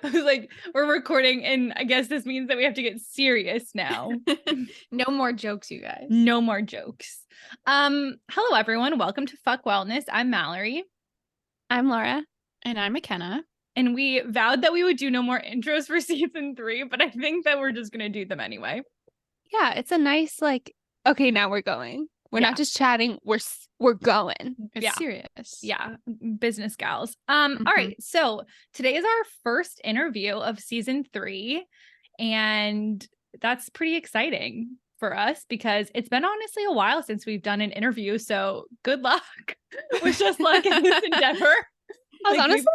I was like, we're recording, and I guess this means that we have to get serious now. No more jokes, you guys. No more jokes. Hello everyone. Welcome to Fuck Wellness. I'm Mallory. I'm Laura. And I'm McKenna. And we vowed that we would do no more intros for season 3, but I think that we're just going to do them anyway. Yeah, it's a nice, okay, now we're going. We're not just chatting. We're going. It's serious. Yeah. Business gals. All right. So today is our first interview of season 3. And that's pretty exciting for us because it's been honestly a while since we've done an interview. So good luck. Wish us luck in this endeavor. I was honestly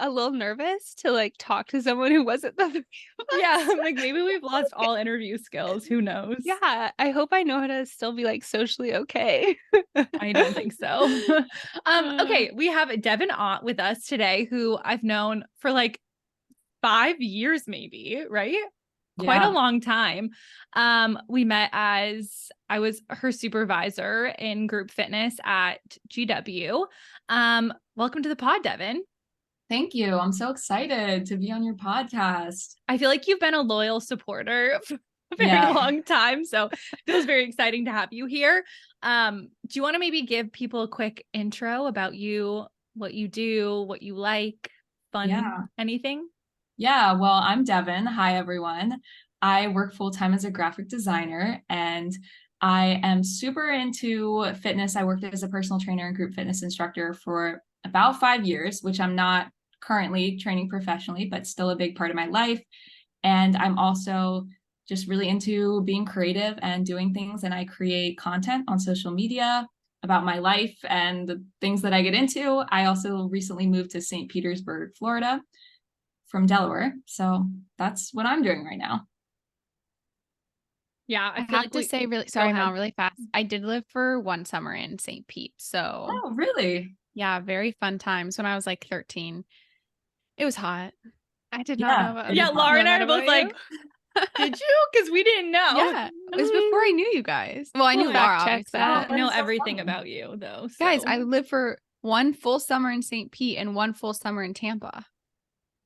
a little nervous to talk to someone who wasn't the three of us. Yeah, maybe we've lost all interview skills. Who knows? Yeah, I hope I know how to still be socially okay. I don't think so. Okay, we have Devon Ott with us today, who I've known for 5 years, maybe, right? Quite a long time. We met as I was her supervisor in group fitness at GW. Welcome to the pod, Devon. Thank you. I'm so excited to be on your podcast. I feel like you've been a loyal supporter for a very long time, so it feels very exciting to have you here. Do you want to maybe give people a quick intro about you, what you do, what you like, anything? Yeah, well, I'm Devon. Hi, everyone. I work full-time as a graphic designer, and I am super into fitness. I worked as a personal trainer and group fitness instructor for about 5 years, which I'm not currently training professionally, but still a big part of my life. And I'm also just really into being creative and doing things. And I create content on social media about my life and the things that I get into. I also recently moved to St. Petersburg, Florida from Delaware. So that's what I'm doing right now. Yeah, I have to say sorry, Mal, really fast. I did live for 1 summer in St. Pete. So Oh, really? Yeah, very fun times when I was 13. It was hot. I did not know about Laura and I are both did you? Because we didn't know. Yeah, it was before I knew you guys. Well, I knew Laura, obviously. I know everything about you, though. So. Guys, I lived for 1 full summer in St. Pete and 1 full summer in Tampa.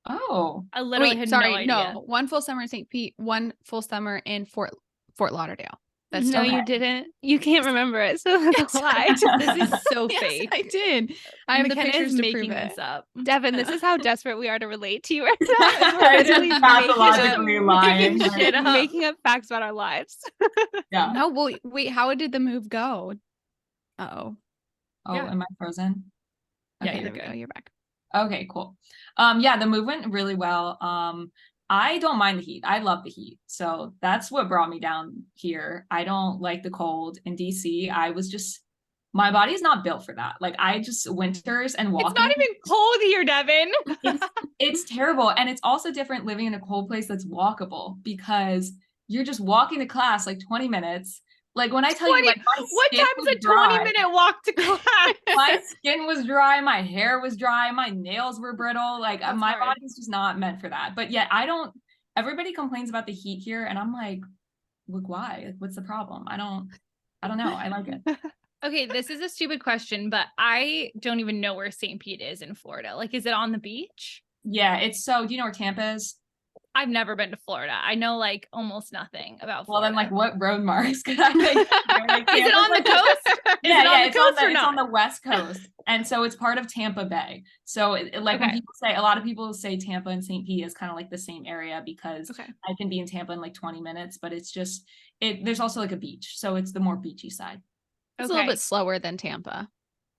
Oh. I literally had no idea. No, 1 full summer in St. Pete, 1 full summer in Fort Lauderdale. That's no, you didn't. You can't remember it, so that's a lie. This is so fake. I did. I have the pictures to prove it. Up. Devon, this is how desperate we are to relate to you right now. It's pathologically lying. Making up facts about our lives. Yeah. No, well, wait, how did the move go? Oh, am I frozen? Okay, there we go. You're back. Okay, cool. The move went really well. I don't mind the heat. I love the heat. So that's what brought me down here. I don't like the cold in DC. My body's not built for that. Winters and walking. It's not even cold here, Devon. It's terrible. And it's also different living in a cold place that's walkable because you're just walking to class 20 minutes. When I tell you, what time's a 20-minute walk to class? My skin was dry, my hair was dry, my nails were brittle. My body's just not meant for that. But yet everybody complains about the heat here, and I'm like, look, why? What's the problem? I don't know. I like it. Okay, this is a stupid question, but I don't even know where St. Pete is in Florida. Is it on the beach? Yeah, do you know where Tampa is? I've never been to Florida. I know almost nothing about Florida. Well, then what road marks could I make? Is it on the coast? It's on the West Coast. And so it's part of Tampa Bay. So when people say, a lot of people say Tampa and St. Pete is kind of the same area because I can be in Tampa in 20 minutes, but it's just, there's also a beach. So it's the more beachy side. It's a little bit slower than Tampa.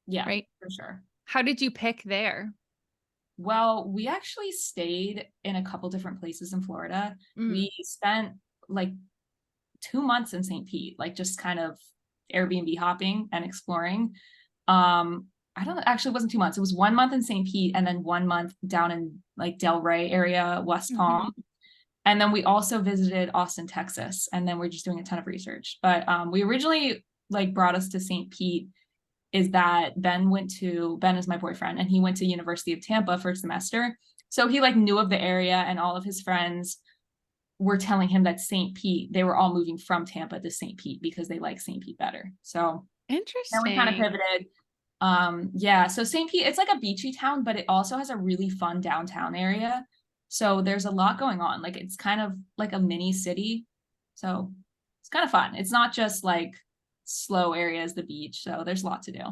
Yeah, right? For sure. How did you pick there? Well, we actually stayed in a couple different places in Florida. We spent 2 months in St. Pete, just kind of Airbnb hopping and exploring. It wasn't 2 months. It was 1 month in St. Pete and then 1 month down in Delray area, West Palm. And then we also visited Austin, Texas. And then we're just doing a ton of research. But we originally brought us to St. Pete is that Ben is my boyfriend, and he went to University of Tampa for a semester. So he knew of the area, and all of his friends were telling him that St. Pete, they were all moving from Tampa to St. Pete because they like St. Pete better. So interesting. Then we kind of pivoted. So St. Pete, it's a beachy town, but it also has a really fun downtown area. So there's a lot going on. Like it's kind of like a mini city. So it's kind of fun. It's not just like slow areas, the beach. So there's a lot to do.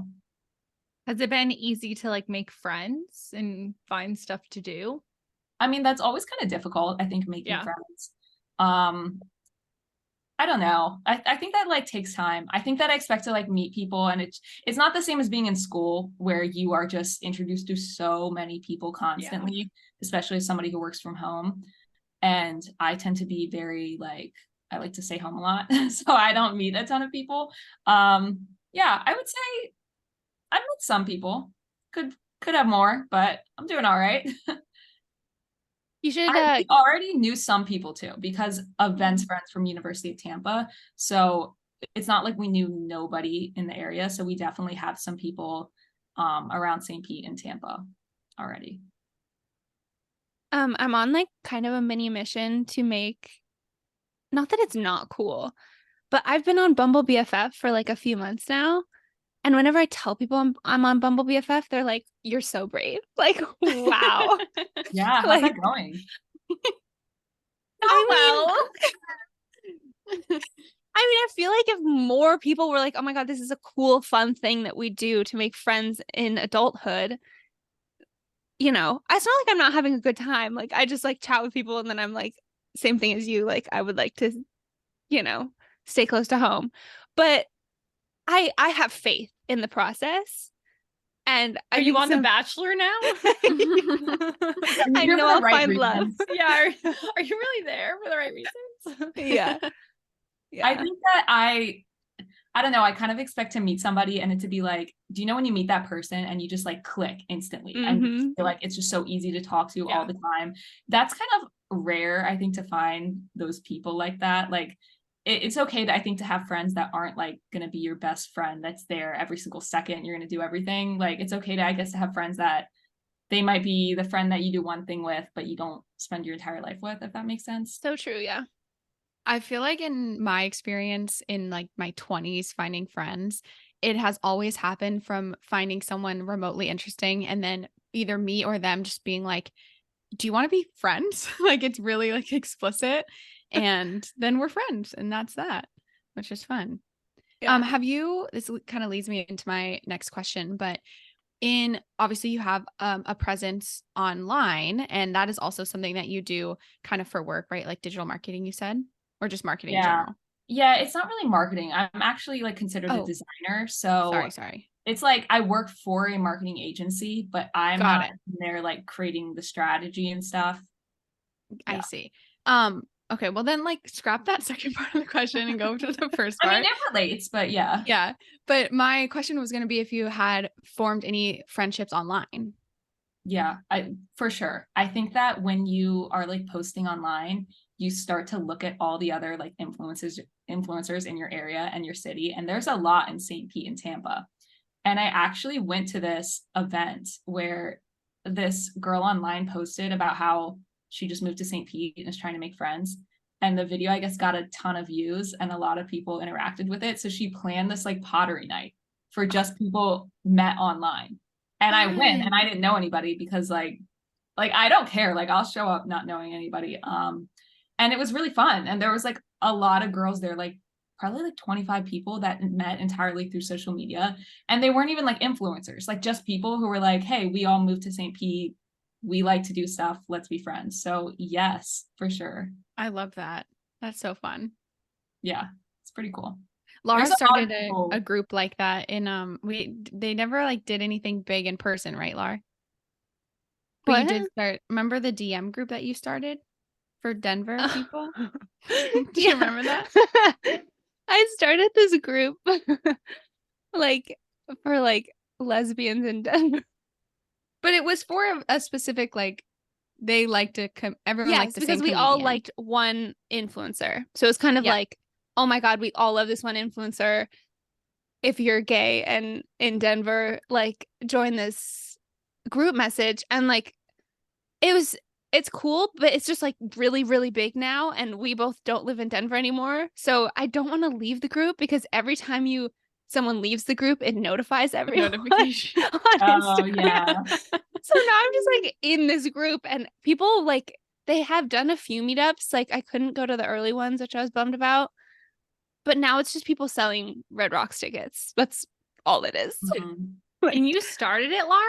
Has it been easy to like make friends and find stuff to do? I mean, that's always kind of difficult, I think, making friends. I don't know. I think that like takes time. I think that I expect to like meet people, and it's not the same as being in school where you are just introduced to so many people constantly, especially as somebody who works from home. And I tend to be very like, I like to stay home a lot, so I don't meet a ton of people. Yeah, I would say I've met some people. Could have more, but I'm doing all right. You should I already knew some people too because of Ben's friends from University of Tampa. So it's not like we knew nobody in the area. So we definitely have some people around St. Pete and Tampa already. I'm on like kind of a mini mission to make, not that it's not cool, but I've been on Bumble BFF for like a few months now. And whenever I tell people I'm on Bumble BFF, they're like, "You're so brave." Like, wow. Yeah, how's like, that going? I feel like if more people were like, "Oh my God, this is a cool, fun thing that we do to make friends in adulthood," it's not like I'm not having a good time. Like, I just like chat with people, and then I'm like, same thing as you. Like, I would like to, stay close to home, but I have faith in the process. And are you on The Bachelor now? I know I'll find love. Yeah. Are you really there for the right reasons? Yeah. I think that I don't know. I kind of expect to meet somebody and it to be like, do you know when you meet that person and you just like click instantly and you feel like it's just so easy to talk to all the time? That's kind of rare, I think, to find those people like that. Like it's okay to, I think, to have friends that aren't like going to be your best friend that's there every single second. You're going to do everything. Like it's okay to, I guess, to have friends that they might be the friend that you do one thing with, but you don't spend your entire life with, if that makes sense. So true. Yeah. I feel like in my experience in like my 20s finding friends, it has always happened from finding someone remotely interesting and then either me or them just being like, do you want to be friends? Like it's really like explicit and then we're friends and that's that, which is fun. Yeah. This kind of leads me into my next question, but obviously you have a presence online and that is also something that you do kind of for work, right? Like digital marketing, you said? Or just marketing in general? Yeah, it's not really marketing. I'm actually like considered a designer. So sorry. It's like I work for a marketing agency, but I'm not there like creating the strategy and stuff. I see. Okay, well then like scrap that second part of the question and go to the first part. I mean, it relates, but yeah. Yeah. But my question was going to be if you had formed any friendships online. Yeah, for sure. I think that when you are like posting online, you start to look at all the other like influencers in your area and your city. And there's a lot in St. Pete and Tampa. And I actually went to this event where this girl online posted about how she just moved to St. Pete and is trying to make friends. And the video, I guess, got a ton of views and a lot of people interacted with it. So she planned this like pottery night for just people met online. And I went and I didn't know anybody because like I don't care. Like I'll show up not knowing anybody. And it was really fun. And there was like a lot of girls there, like probably like 25 people that met entirely through social media. And they weren't even like influencers, like just people who were like, hey, we all moved to St. Pete. We like to do stuff. Let's be friends. So yes, for sure. I love that. That's so fun. Yeah, it's pretty cool. Laura started a group like that in they never like did anything big in person, right, Laura? But you did start, remember the DM group that you started for Denver people? Do you remember that? I started this group like for like lesbians in Denver. But it was for a specific like they like to everyone liked the same because we all liked one influencer. So it's kind of like, oh my God, we all love this one influencer. If you're gay and in Denver, like join this group message. And like it's cool, but it's just like really, really big now. And we both don't live in Denver anymore. So I don't want to leave the group because every time someone leaves the group, it notifies everyone. Notification. On Instagram. Yeah. So now I'm just like in this group and people like they have done a few meetups. Like I couldn't go to the early ones, which I was bummed about. But now it's just people selling Red Rocks tickets. That's all it is. Mm-hmm. And you started it, Laura?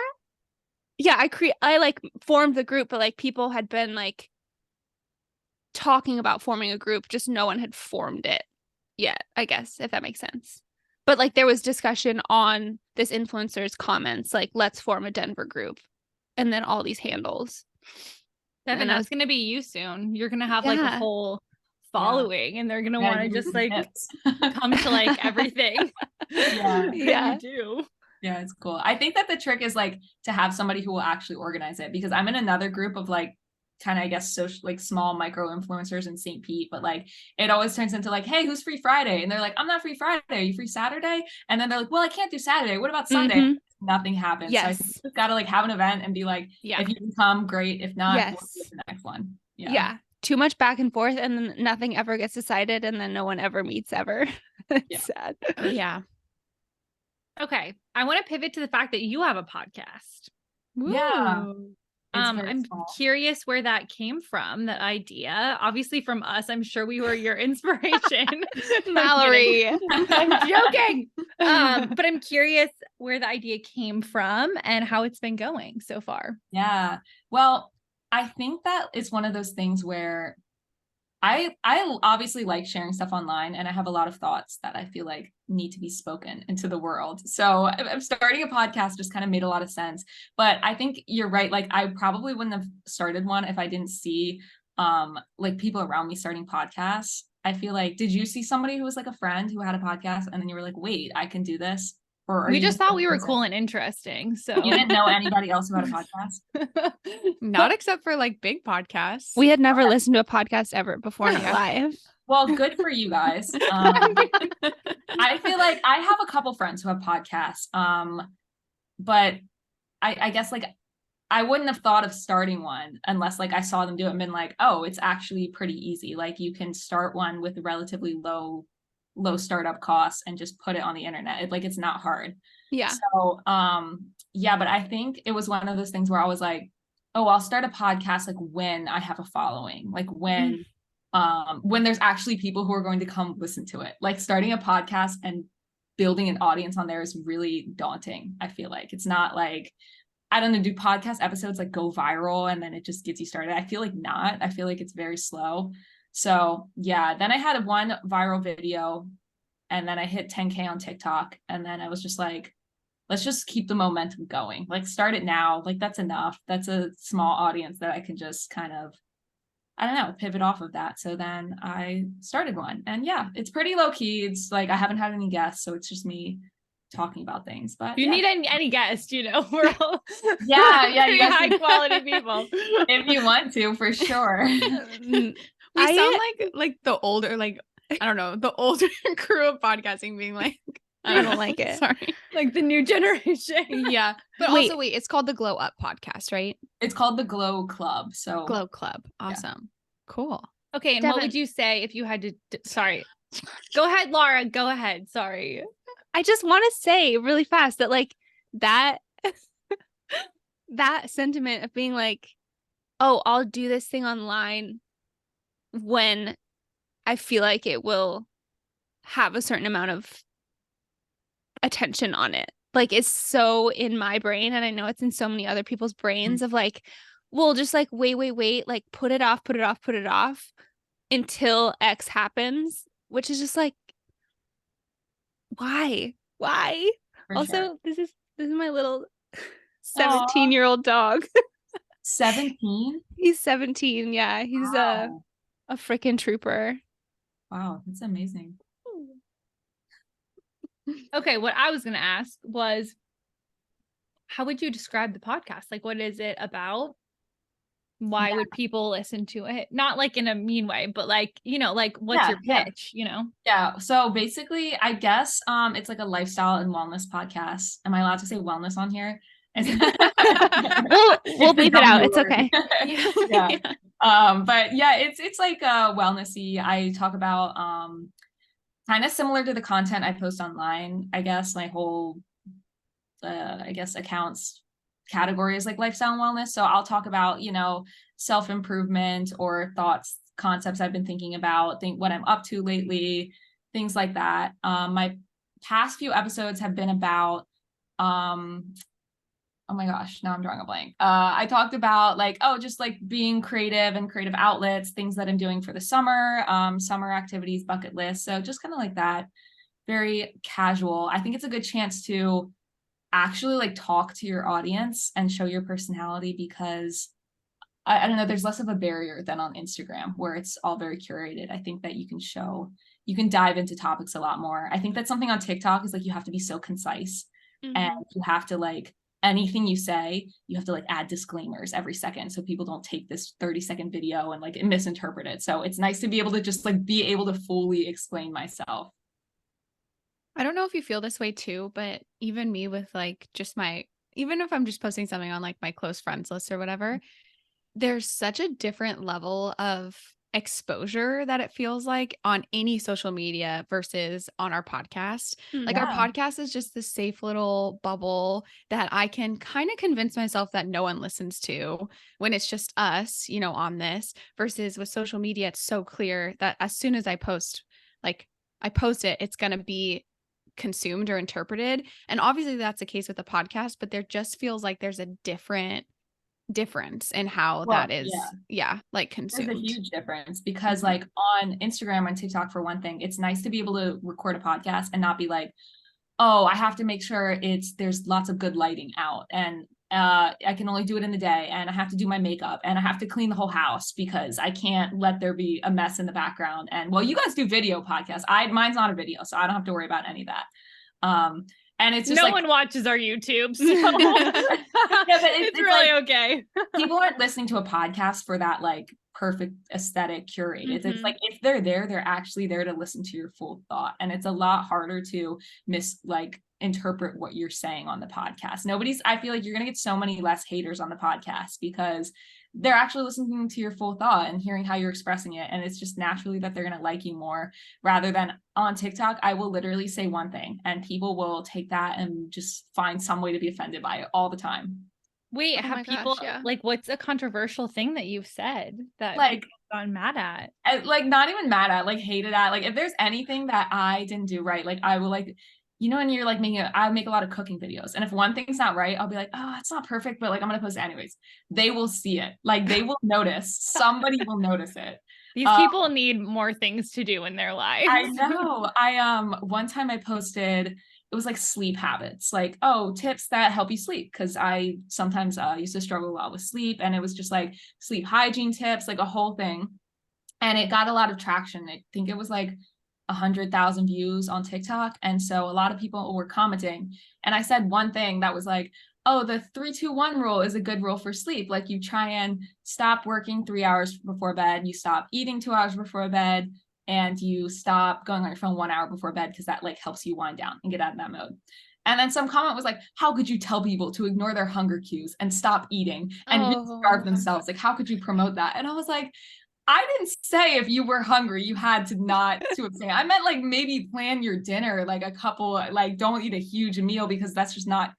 Yeah, I like formed the group, but like people had been like talking about forming a group, just no one had formed it yet, I guess, if that makes sense. But like there was discussion on this influencer's comments, like let's form a Denver group, and then all these handles. Devon, that's gonna be you soon. You're gonna have like a whole following, and they're gonna want to just like come to like everything. Yeah. You do. Yeah, it's cool. I think that the trick is like to have somebody who will actually organize it, because I'm in another group of like kind of, I guess, social, like small micro influencers in St. Pete, but like it always turns into like, hey, who's free Friday? And they're like, I'm not free Friday. Are you free Saturday? And then they're like, well, I can't do Saturday. What about Sunday? Mm-hmm. Nothing happens. Yes. So I think you've got to like have an event and be like, if you can come, great. If not, we'll do the next one. Yeah. Too much back and forth, and then nothing ever gets decided, and then no one ever meets ever. It's sad. Yeah. Okay. I want to pivot to the fact that you have a podcast. Yeah. I'm curious where that came from, that idea. Obviously from us, I'm sure we were your inspiration. Mallory. I'm joking. But I'm curious where the idea came from and how it's been going so far. Yeah. Well, I think that it's one of those things where I obviously like sharing stuff online, and I have a lot of thoughts that I feel like need to be spoken into the world. So I'm starting a podcast just kind of made a lot of sense. But I think you're right. Like I probably wouldn't have started one if I didn't see like people around me starting podcasts. I feel like, did you see somebody who was like a friend who had a podcast and then you were like, wait, I can do this? Or we just thought we were cool and interesting. So you didn't know anybody else who had a podcast? Not except for like big podcasts. We had never listened to a podcast ever before in our life. Well, good for you guys. I feel like I have a couple friends who have podcasts. But I guess like I wouldn't have thought of starting one unless like I saw them do it and been like, oh, it's actually pretty easy. Like you can start one with relatively low startup costs and just put it on the internet. It's not hard. Yeah. So but I think it was one of those things where I was like, oh, I'll start a podcast like when I have a following, like when there's actually people who are going to come listen to it. Like starting a podcast and building an audience on there is really daunting. I feel like it's not like, I don't know, do podcast episodes like go viral and then it just gets you started? I feel like not. I feel like it's very slow. So yeah, then I had one viral video and then I hit 10K on TikTok. And then I was just like, let's just keep the momentum going. Like start it now. Like that's enough. That's a small audience that I can just kind of, I don't know, pivot off of that. So then I started one, and yeah, it's pretty low key. It's like, I haven't had any guests, so it's just me talking about things. But you need any guest, we're all pretty high quality people. If you want to, for sure. We sound like the older, like, I don't know, the older crew of podcasting being like, I don't like it. Sorry. Like the new generation. Yeah. But also, it's called the Glow Up podcast, right? It's called the Glow Club. So Glow Club. Awesome. Yeah. Cool. Okay. And Devon, what would you say if you had to, sorry. Go ahead, Laura. Go ahead. Sorry. I just want to say really fast that like that sentiment of being like, oh, I'll do this thing online when I feel like it will have a certain amount of attention on it. Like it's so in my brain, and I know it's in so many other people's brains of like, well, just like wait, like put it off until X happens, which is just like, why? For also, sure. This is my little 17-year-old dog. 17? He's 17. Yeah, he's a freaking trooper. Wow, that's amazing. Okay, what I was going to ask was, how would you describe the podcast? Like, what is it about? Why would people listen to it? Not like in a mean way, but like, like what's your pitch, Yeah. So basically, I guess it's like a lifestyle and wellness podcast. Am I allowed to say wellness on here? We'll bleep it out. It's okay. Yeah. But yeah, it's like wellnessy. I talk about kind of similar to the content I post online. I guess my whole accounts category is like lifestyle and wellness. So I'll talk about, self-improvement or thoughts, concepts I've been thinking about, what I'm up to lately, things like that. My past few episodes have been about, oh my gosh, now I'm drawing a blank. I talked about like, just like being creative and creative outlets, things that I'm doing for the summer, summer activities, bucket list. So just kind of like that, very casual. I think it's a good chance to actually like talk to your audience and show your personality, because I don't know, there's less of a barrier than on Instagram where it's all very curated. I think that you can dive into topics a lot more. I think that something on TikTok is like, you have to be so concise, and you have to like, anything you say, you have to like add disclaimers every second so people don't take this 30-second video and like misinterpret it. So it's nice to be able to just like be able to fully explain myself. I don't know if you feel this way too, but even me with like even if I'm just posting something on like my close friends list or whatever, there's such a different level of exposure that it feels like on any social media versus on our podcast. Like our podcast is just this safe little bubble that I can kind of convince myself that no one listens to when it's just us, on this, versus with social media, it's so clear that as soon as I post it, it's going to be consumed or interpreted. And obviously that's the case with the podcast, but there just feels like there's a difference in how that is like consumed. There's a huge difference because like on Instagram and TikTok, for one thing, it's nice to be able to record a podcast and not be like, oh, I have to make sure there's lots of good lighting out, and I can only do it in the day, and I have to do my makeup, and I have to clean the whole house because I can't let there be a mess in the background. And well, you guys do video podcasts. Mine's not a video, so I don't have to worry about any of that. And it's just no one watches our YouTube, so yeah, but it's really like, okay. People aren't listening to a podcast for that like perfect aesthetic curated. It's like, if they're there, they're actually there to listen to your full thought. And it's a lot harder to interpret what you're saying on the podcast. I feel like you're going to get so many less haters on the podcast because they're actually listening to your full thought and hearing how you're expressing it. And it's just naturally that they're going to like you more, rather than on TikTok. I will literally say one thing and people will take that and just find some way to be offended by it all the time. Wait, have people like, what's a controversial thing that you've said that like people have gotten mad at? Like, not even mad at, like hated at. Like, if there's anything that I didn't do right, like I will like, and you're like I make a lot of cooking videos, and if one thing's not right, I'll be like, oh, it's not perfect, but like I'm gonna post it anyways. They will see it, like they will notice. Somebody will notice it. These people need more things to do in their lives. I know. One time I posted, it was like sleep habits, like, tips that help you sleep, because I sometimes used to struggle a lot with sleep, and it was just like sleep hygiene tips, like a whole thing, and it got a lot of traction. I think it was like 100,000 views on TikTok. And so a lot of people were commenting, and I said one thing that was like, the 3-2-1 rule is a good rule for sleep. Like, you try and stop working 3 hours before bed, you stop eating 2 hours before bed, and you stop going on your phone 1 hour before bed, because that like helps you wind down and get out of that mode. And then some comment was like, how could you tell people to ignore their hunger cues and stop eating and starve themselves? Like, how could you promote that? And I was like, I didn't say if you were hungry, you had to not to abstain. I meant like maybe plan your dinner, like a couple, like don't eat a huge meal, because that's just not,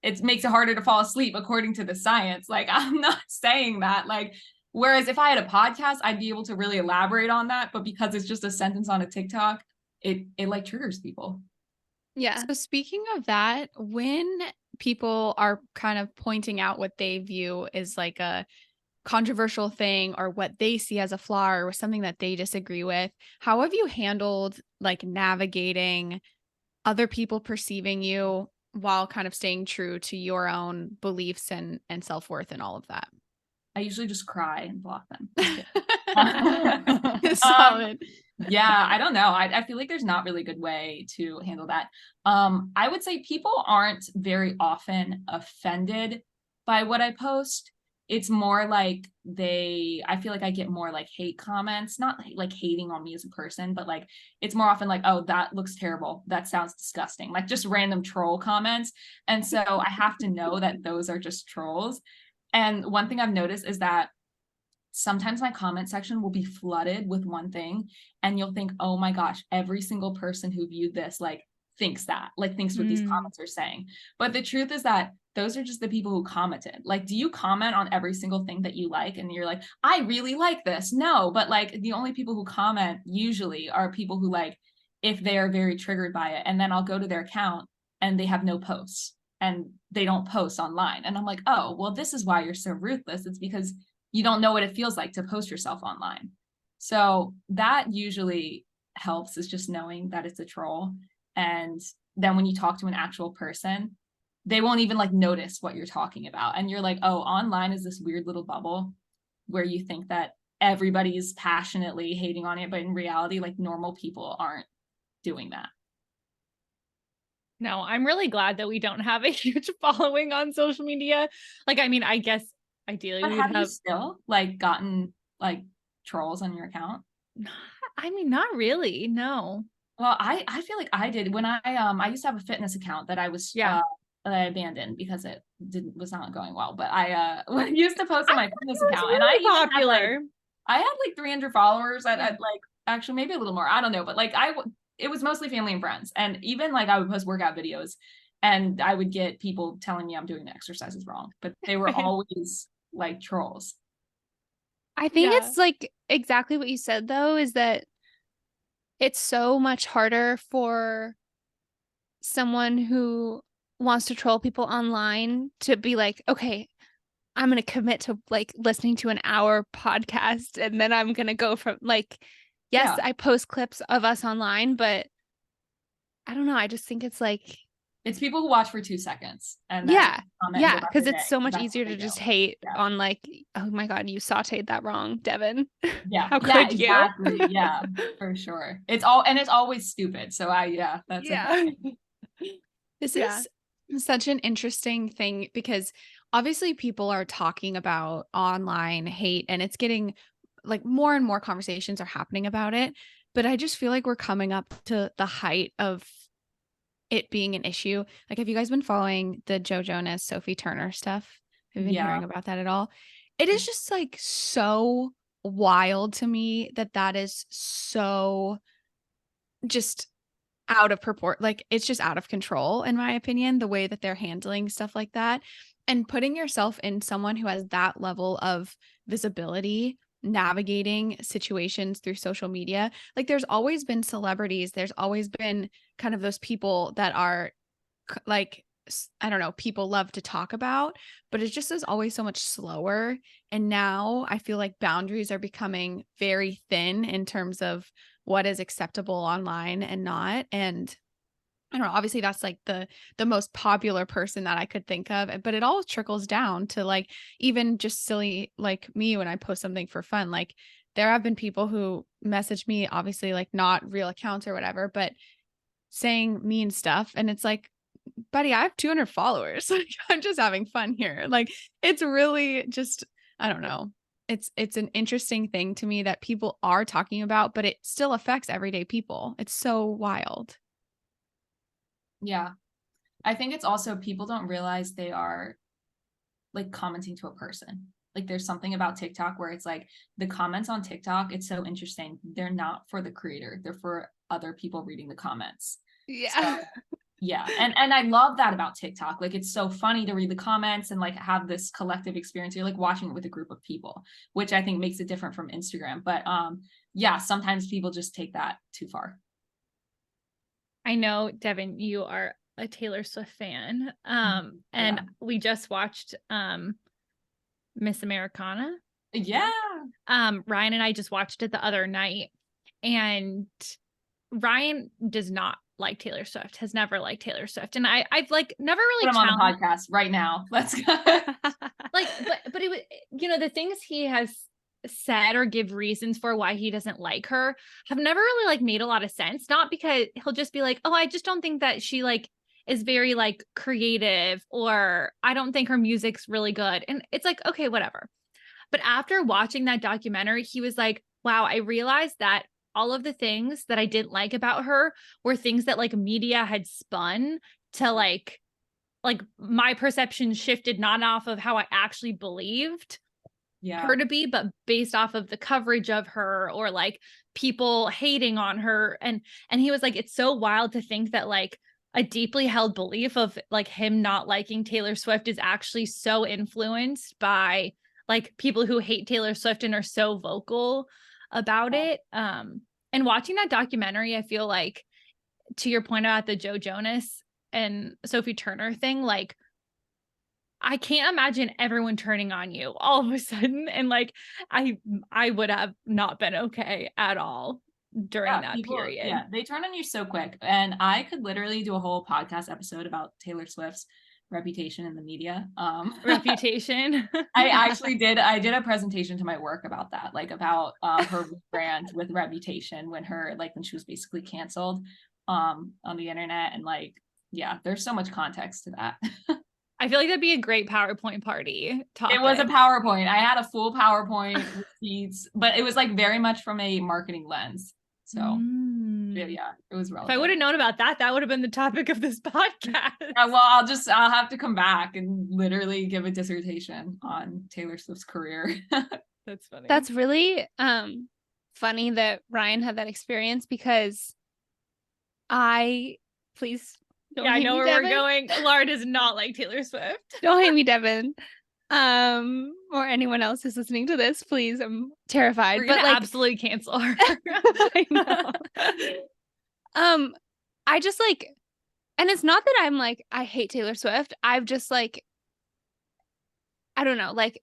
it makes it harder to fall asleep according to the science. Like, I'm not saying that. Like, whereas if I had a podcast, I'd be able to really elaborate on that. But because it's just a sentence on a TikTok, it like triggers people. Yeah. So speaking of that, when people are kind of pointing out what they view as like a controversial thing or what they see as a flaw or something that they disagree with, how have you handled like navigating other people perceiving you while kind of staying true to your own beliefs and self-worth and all of that? I usually just cry and block them. Solid. Yeah, I don't know. I feel like there's not really a good way to handle that. I would say people aren't very often offended by what I post. It's more like I feel like I get more like hate comments, not like hating on me as a person, but like it's more often like, oh, that looks terrible, that sounds disgusting, like just random troll comments. And so I have to know that those are just trolls. And one thing I've noticed is that sometimes my comment section will be flooded with one thing, and you'll think, oh my gosh, every single person who viewed this like thinks what these comments are saying. But the truth is that those are just the people who commented. Like, do you comment on every single thing that you like? And you're like, I really like this. No, but like the only people who comment usually are people who like, if they are very triggered by it, and then I'll go to their account and they have no posts and they don't post online. And I'm like, oh, well, this is why you're so ruthless. It's because you don't know what it feels like to post yourself online. So that usually helps, is just knowing that it's a troll. And then when you talk to an actual person, they won't even like notice what you're talking about. And you're like, oh, online is this weird little bubble where you think that everybody's passionately hating on it. But in reality, like normal people aren't doing that. No, I'm really glad that we don't have a huge following on social media. Like, I mean, I guess ideally But we have would you have still like gotten like trolls on your account? I mean, not really. No. Well, I feel like I did when I used to have a fitness account that I was that I abandoned because it was not going well. But I used to post on my fitness account, really and I even popular. had, I had like 300 followers. I'd like actually maybe a little more. I don't know, but like it was mostly family and friends, and even like I would post workout videos, and I would get people telling me I'm doing the exercises wrong, but they were always like trolls. I think it's like exactly what you said though, is that it's so much harder for someone who wants to troll people online to be like, okay, I'm going to commit to like listening to an hour podcast. And then I'm going to go from like, yes, I post clips of us online, but I don't know. I just think it's like, it's people who watch for 2 seconds. And because it's so much easier to just hate on like, oh my God, you sauteed that wrong, Devon. Yeah. How could you? Exactly. Yeah, for sure. It's always stupid. So that's This is such an interesting thing because obviously people are talking about online hate and it's getting like more and more conversations are happening about it. But I just feel like we're coming up to the height of it being an issue. Like, have you guys been following the Joe Jonas, Sophie Turner stuff? Have you been hearing about that at all? It is just like so wild to me that is so just out of proportion. Like, it's just out of control, in my opinion, the way that they're handling stuff like that. And putting yourself in someone who has that level of visibility, navigating situations through social media. Like, there's always been celebrities. There's always been kind of those people that are like, I don't know, people love to talk about, but it just is always so much slower. And now I feel like boundaries are becoming very thin in terms of what is acceptable online and not. And I don't know, obviously that's like the most popular person that I could think of, but it all trickles down to like even just silly like me when I post something for fun. Like, there have been people who message me, obviously like not real accounts or whatever, but saying mean stuff. And it's like, buddy, I have 200 followers. Like, I'm just having fun here. Like, it's really just, I don't know. It's an interesting thing to me that people are talking about, but it still affects everyday people. It's so wild. Yeah. I think it's also people don't realize they are like commenting to a person. Like, there's something about TikTok where it's like the comments on TikTok, it's so interesting. They're not for the creator. They're for other people reading the comments. Yeah. So, yeah. And I love that about TikTok. Like, it's so funny to read the comments and like have this collective experience. You're like watching it with a group of people, which I think makes it different from Instagram. But yeah, sometimes people just take that too far. I know, Devon, you are a Taylor Swift fan. And we just watched Miss Americana. Yeah. Ryan and I just watched it the other night, and Ryan does not like Taylor Swift, has never liked Taylor Swift. And I've like never really put him on the podcast right now. Let's go. Like, but it was, you know, the things he has said or give reasons for why he doesn't like her have never really like made a lot of sense. Not because he'll just be like, oh, I just don't think that she like is very like creative, or I don't think her music's really good. And it's like, okay, whatever. But after watching that documentary, he was like, wow, I realized that all of the things that I didn't like about her were things that like media had spun to like my perception shifted not off of how I actually believed her to be, but based off of the coverage of her or like people hating on her. And he was like, it's so wild to think that like a deeply held belief of like him not liking Taylor Swift is actually so influenced by like people who hate Taylor Swift and are so vocal about it. And watching that documentary, I feel like, to your point about the Joe Jonas and Sophie Turner thing, like, I can't imagine everyone turning on you all of a sudden. And like, I would have not been okay at all during that period. Yeah, they turn on you so quick. And I could literally do a whole podcast episode about Taylor Swift's reputation in the media. Reputation. I did a presentation to my work about that, like about her brand with Reputation when she was basically canceled on the internet. And like, yeah, there's so much context to that. I feel like that'd be a great PowerPoint party topic. It was a PowerPoint. I had a full PowerPoint with sheets, but it was like very much from a marketing lens. So yeah, it was relevant. If I would have known about that, that would have been the topic of this podcast. Well, I'll have to come back and literally give a dissertation on Taylor Swift's career. That's funny. That's really funny that Ryan had that experience, because please don't I know me, where Devon. we're going. Laura does not like Taylor Swift. Don't hate me, Devon. Or anyone else who's listening to this, please. I'm terrified. We're gonna absolutely cancel her. I know. I just like, and it's not that I'm like, I hate Taylor Swift. I've just like, I don't know, like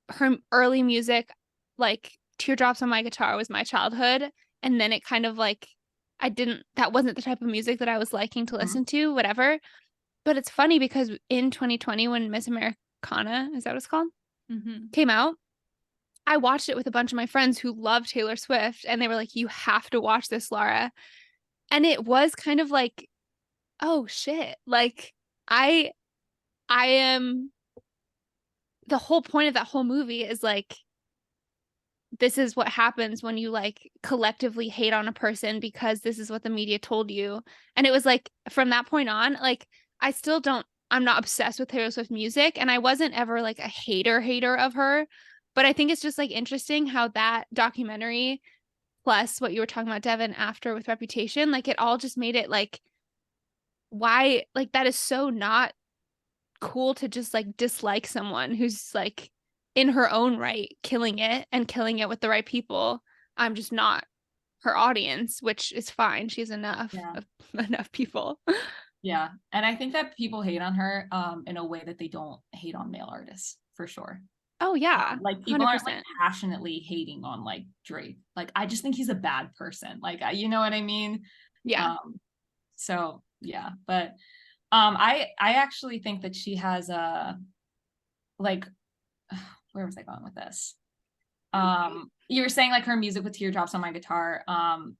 her early music, like Teardrops on My Guitar was my childhood. And then it kind of like, that wasn't the type of music that I was liking to listen to, whatever. But it's funny because in 2020, when Miss Americana, is that what it's called? Came out, I watched it with a bunch of my friends who love Taylor Swift, and they were like, you have to watch this, Laura. And it was kind of like, oh shit, like I am, the whole point of that whole movie is like, this is what happens when you like collectively hate on a person because this is what the media told you. And it was like, from that point on, like I'm not obsessed with Taylor Swift music, and I wasn't ever like a hater of her, but I think it's just like interesting how that documentary plus what you were talking about, Devon, after with Reputation, like it all just made it like, why, like that is so not cool to just like dislike someone who's like in her own right killing it with the right people. I'm just not her audience, which is fine. She's enough people. Yeah. And I think that people hate on her in a way that they don't hate on male artists, for sure. Oh yeah. Like people 100%. Aren't like passionately hating on like Drake. Like I just think he's a bad person. Like you know what I mean? Yeah. So yeah, but I actually think that she has a like where was I going with this? You were saying like her music with Teardrops on My Guitar.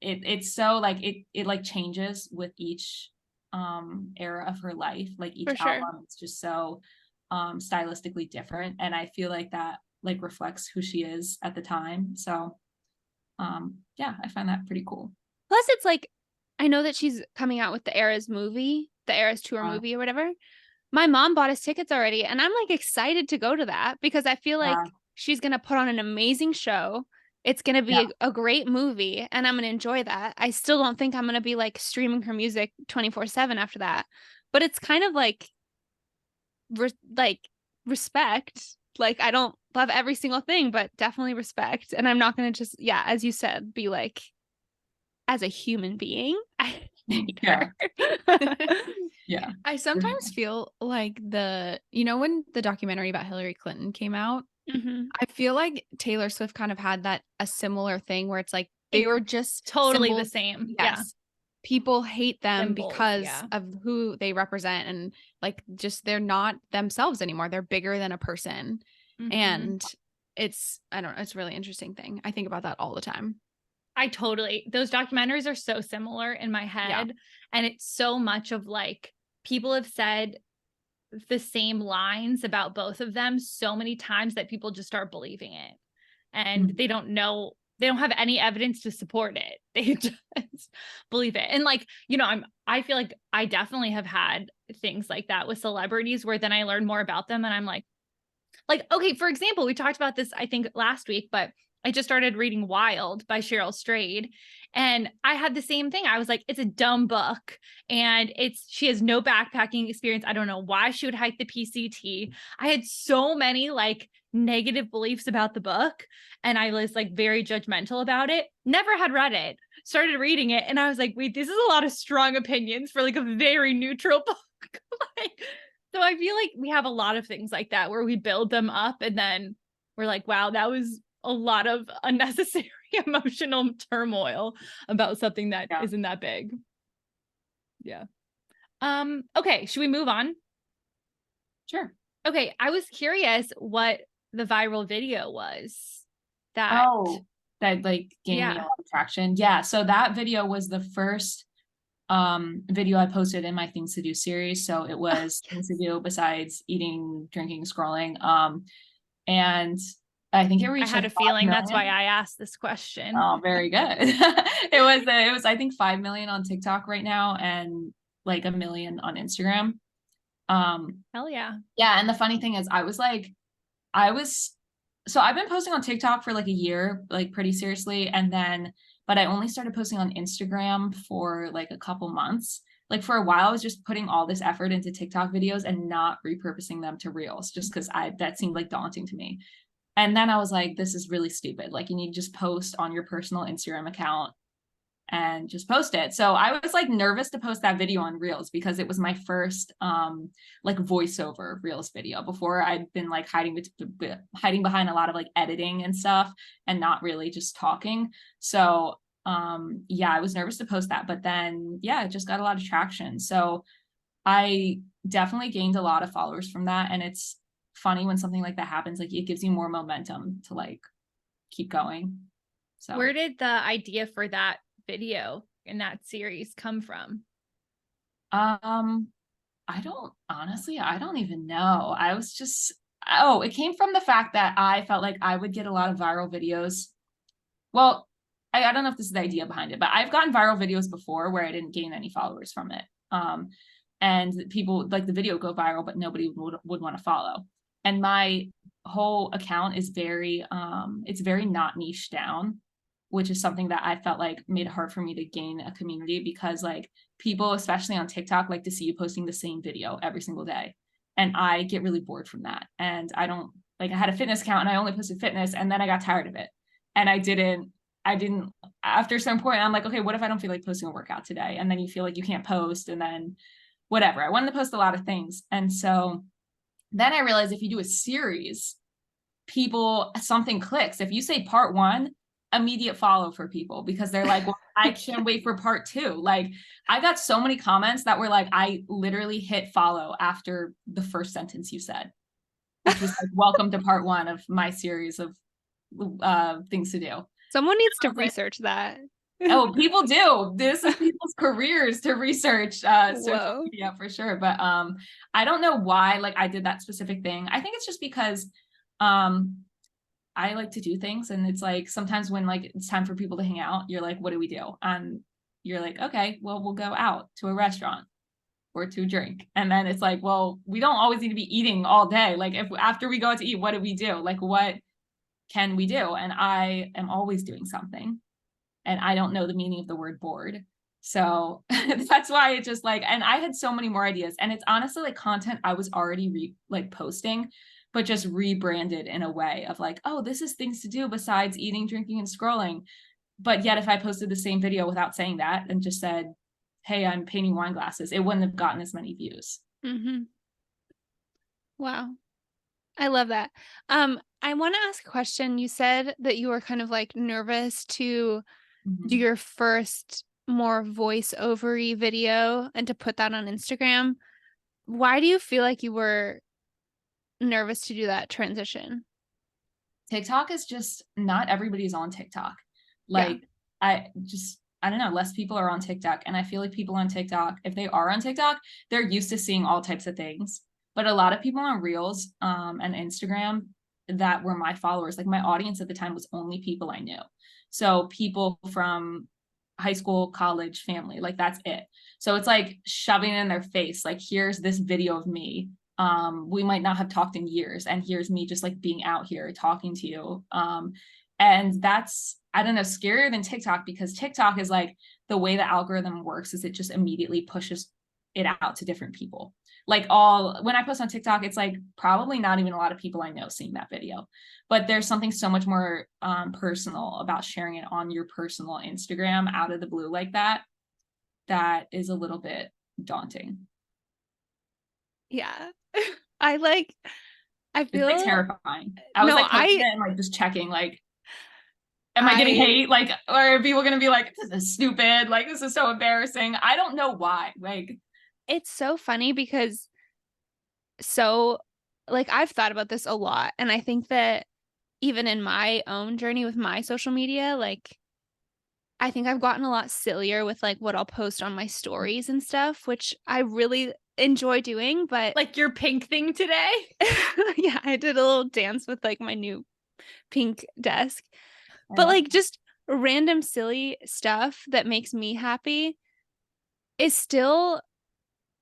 It's so like it like changes with each era of her life. Like each album, it's just so stylistically different, and I feel like that like reflects who she is at the time. So yeah, I find that pretty cool. Plus it's like, I know that she's coming out with the Eras tour movie or whatever. My mom bought us tickets already, and I'm like excited to go to that because I feel like she's gonna put on an amazing show. It's gonna be a great movie, and I'm gonna enjoy that. I still don't think I'm gonna be like streaming her music 24/7 after that, but it's kind of like respect. Like I don't love every single thing, but definitely respect. And I'm not gonna just as you said, be like, as a human being, I hate her. Yeah. I sometimes feel like when the documentary about Hillary Clinton came out, I feel like Taylor Swift kind of had a similar thing where it's like they were just totally symbols. the same. Yes. Yeah. People hate them Symbols, because of who they represent, and like just they're not themselves anymore. They're bigger than a person. And it's it's a really interesting thing. I think about that all the time. Those documentaries are so similar in my head. And it's so much of like, people have said the same lines about both of them so many times that people just start believing it. And they don't have any evidence to support it. They just believe it. And like, I feel like I definitely have had things like that with celebrities where then I learn more about them and I'm like, okay, for example, we talked about this, I think last week, but I just started reading Wild by Cheryl Strayed, and I had the same thing. I was like, it's a dumb book, and she has no backpacking experience. I don't know why she would hike the PCT. I had so many like negative beliefs about the book, and I was like very judgmental about it. Never had read it. Started reading it, and I was like, wait, this is a lot of strong opinions for like a very neutral book. Like, so I feel like we have a lot of things like that where we build them up and then we're like, wow, that was a lot of unnecessary emotional turmoil about something that isn't that big. Yeah. Okay, should we move on? Sure. Okay, I was curious what the viral video was that like gained me a lot of traction. Yeah, so that video was the first video I posted in my Things to Do series. So it was things to do besides eating, drinking, scrolling. And I think it reached. I had a feeling that's why I asked this question. Oh, very good. it was I think 5 million on TikTok right now and like 1 million on Instagram. Hell yeah. Yeah, and the funny thing is so I've been posting on TikTok for like a year, like pretty seriously, but I only started posting on Instagram for like a couple months. Like for a while, I was just putting all this effort into TikTok videos and not repurposing them to Reels just because that seemed like daunting to me. And then I was like, this is really stupid. Like you need to just post on your personal Instagram account and just post it. So I was like nervous to post that video on Reels because it was my first like voiceover Reels video. Before I'd been like hiding behind a lot of like editing and stuff and not really just talking. So I was nervous to post that, but then it just got a lot of traction. So I definitely gained a lot of followers from that. And it's funny when something like that happens, like it gives you more momentum to like keep going. So where did the idea for that video in that series come from? I don't even know. I was just it came from the fact that I felt like I would get a lot of viral videos. Well, I don't know if this is the idea behind it, but I've gotten viral videos before where I didn't gain any followers from it. And people like the video go viral, but nobody would want to follow. And my whole account is it's very not niche down, which is something that I felt like made it hard for me to gain a community because like people, especially on TikTok, like to see you posting the same video every single day. And I get really bored from that. And I had a fitness account and I only posted fitness and then I got tired of it. And I didn't, after some point, I'm like, okay, what if I don't feel like posting a workout today? And then you feel like you can't post and then whatever. I wanted to post a lot of things. And so then I realized if you do a series, something clicks. If you say part 1, immediate follow for people because they're like, well, I can't wait for part 2. Like I got so many comments that were like, I literally hit follow after the first sentence you said, which was like, welcome to part 1 of my series of things to do. Someone needs to research that. Oh, people do. This is people's careers to research social media for sure. But I don't know why like I did that specific thing. I think it's just because I like to do things and it's like sometimes when like it's time for people to hang out, you're like, what do we do? And you're like, okay, well, we'll go out to a restaurant or to drink. And then it's like, well, we don't always need to be eating all day. Like if after we go out to eat, what do we do? Like what can we do? And I am always doing something. And I don't know the meaning of the word bored. So that's why it just like, and I had so many more ideas. And it's honestly like content I was already posting, but just rebranded in a way of like, oh, this is things to do besides eating, drinking, and scrolling. But yet if I posted the same video without saying that and just said, hey, I'm painting wine glasses, it wouldn't have gotten as many views. Mm-hmm. Wow. I love that. I want to ask a question. You said that you were kind of like nervous to do your first more voice-over-y video and to put that on Instagram. Why do you feel like you were nervous to do that transition? TikTok is just not everybody's on TikTok. Like I don't know, less people are on TikTok. And I feel like people on TikTok, if they are on TikTok, they're used to seeing all types of things. But a lot of people on Reels and Instagram that were my followers, like my audience at the time was only people I knew. So people from high school, college, family, like that's it. So it's like shoving it in their face. Like, here's this video of me. We might not have talked in years. And here's me just like being out here talking to you. And that's, I don't know, scarier than TikTok, because TikTok is like, the way the algorithm works is it just immediately pushes it out to different people. Like when I post on TikTok, it's like probably not even a lot of people I know seeing that video, but there's something so much more personal about sharing it on your personal Instagram out of the blue like that. That is a little bit daunting. Yeah. I feel it's like terrifying. I was like posting it and like just checking, like, am I getting hate? Like, or are people gonna be like, this is stupid, like this is so embarrassing? I don't know why. Like, it's so funny because like I've thought about this a lot, and I think that even in my own journey with my social media, like I think I've gotten a lot sillier with like what I'll post on my stories and stuff, which I really enjoy doing. But like your pink thing today. Yeah, I did a little dance with like my new pink desk, but like just random silly stuff that makes me happy is still,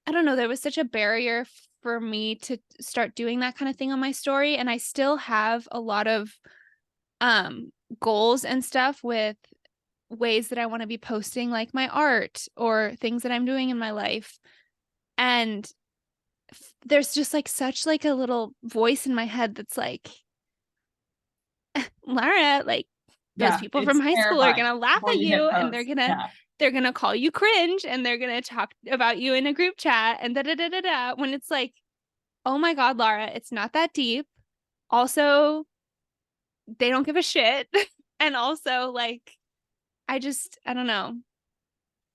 I don't know, there was such a barrier for me to start doing that kind of thing on my story. And I still have a lot of goals and stuff with ways that I want to be posting like my art or things that I'm doing in my life. And there's just like such like a little voice in my head that's like, Lara, like those people from high school are gonna laugh at you and they're gonna call you cringe and they're gonna talk about you in a group chat and when it's like, oh my God, Lara, it's not that deep. Also, they don't give a shit. And also, like, I don't know.